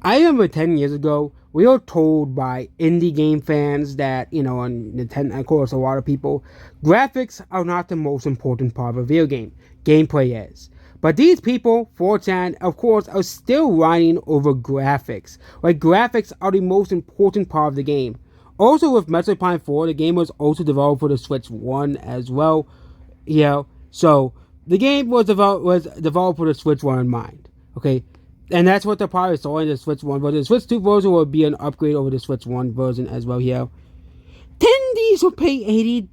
I remember 10 years ago, we were told by indie game fans that, on Nintendo, of course, a lot of people, graphics are not the most important part of a video game. Gameplay is. But these people, 4chan, of course, are still whining over graphics. Like, graphics are the most important part of the game. Also, with Metroid Prime 4, the game was also developed for the Switch 1 as well. So the game was developed with the Switch 1 in mind. Okay, and that's what they're probably saw in the Switch 1 version. The Switch 2 version will be an upgrade over the Switch 1 version as well here. Attendees will pay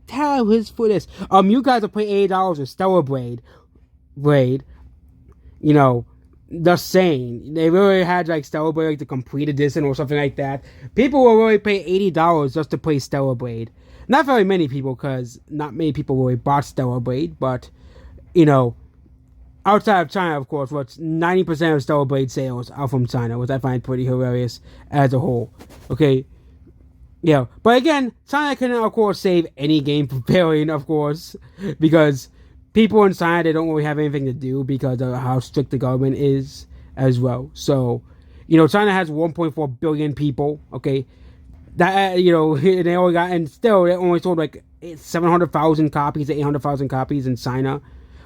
$80 for this. You guys will pay $80 for Stellar Blade. You know, the same. They really had like Stellar Blade like the complete edition or something like that. People will really pay $80 just to play Stellar Blade. Not very many people, because not many people really bought Stellar Blade, but you know, outside of China, of course, what's 90% of Stellar Blade sales are from China, which I find pretty hilarious as a whole. Okay, yeah, but again, China can of course save any game from failing, of course, because people in China, they don't really have anything to do because of how strict the government is as well. So, China has 1.4 billion people. Okay, that they only got, and still they only sold like 700,000 copies to 800,000 copies in China.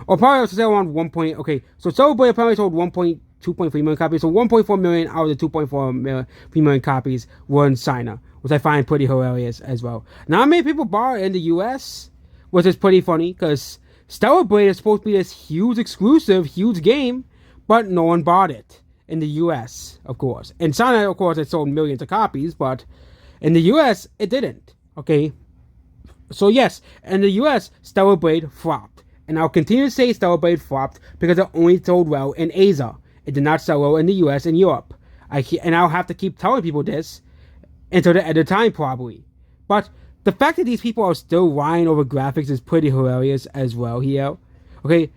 Or probably sell around 1. Okay, so Celebrate apparently sold 2.3 million copies. So 1.4 million out of the 2.4 million copies were in China, which I find pretty hilarious as well. Not many people bought it in the US, which is pretty funny because Stellar Blade is supposed to be this huge exclusive, huge game, but no one bought it in the US, of course. In China, of course, it sold millions of copies, but in the US, it didn't. Okay, so yes, in the US, Stellar Blade flopped. And I'll continue to say Stellar Blade flopped because it only sold well in Asia. It did not sell well in the US and Europe. And I'll have to keep telling people this until the end of time, probably. But the fact that these people are still whining over graphics is pretty hilarious as well here. Okay,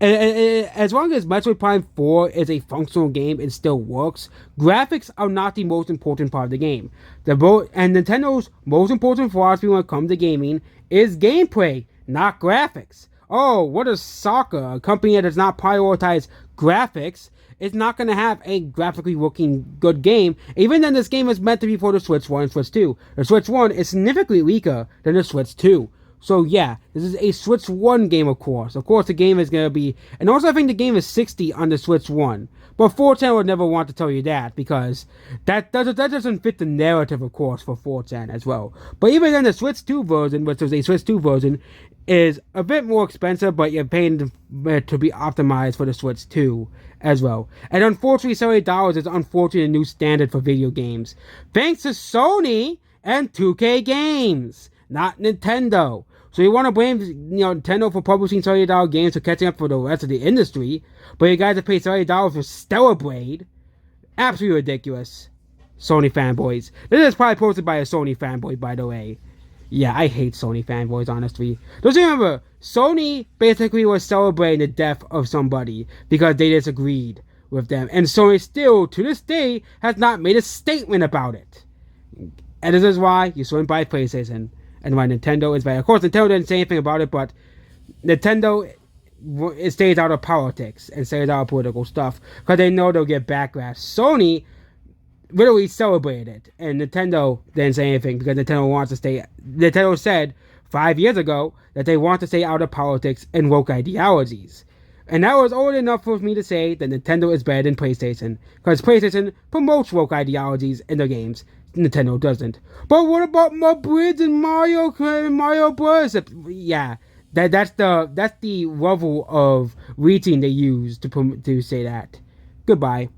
as long as Metroid Prime 4 is a functional game and still works, graphics are not the most important part of the game. And Nintendo's most important philosophy when it comes to gaming is gameplay, not graphics. Oh, what is Soccer? A company that does not prioritize graphics is not going to have a graphically looking good game, even then this game is meant to be for the Switch 1 and Switch 2. The Switch 1 is significantly weaker than the Switch 2. So yeah, this is a Switch 1 game, of course. Of course, the game is going to be... And also, I think the game is 60 on the Switch 1. But 4chan would never want to tell you that, because that doesn't fit the narrative, of course, for 4chan as well. But even then, the Switch 2 version, which is a Switch 2 version, is a bit more expensive, but you're paying to be optimized for the Switch 2 as well. And unfortunately, $70 is unfortunately a new standard for video games. Thanks to Sony and 2K Games, not Nintendo. So you want to blame Nintendo for publishing $30 games for catching up for the rest of the industry, but you guys have paid $30 for Stellar Blade? Absolutely ridiculous. Sony fanboys. This is probably posted by a Sony fanboy, by the way. Yeah, I hate Sony fanboys, honestly. Don't you remember, Sony basically was celebrating the death of somebody because they disagreed with them. And Sony still, to this day, has not made a statement about it. And this is why you shouldn't buy PlayStation. And why Nintendo is bad. Of course, Nintendo didn't say anything about it, but Nintendo it stays out of politics and stays out of political stuff because they know they'll get backlash. Sony literally celebrated it, and Nintendo didn't say anything because Nintendo wants to stay. Nintendo said 5 years ago that they want to stay out of politics and woke ideologies. And that was old enough for me to say that Nintendo is better than PlayStation, because PlayStation promotes woke ideologies in their games. Nintendo doesn't. But what about my Bridge and Mario Bros? Yeah, that's the level of reaching they use to say that. Goodbye.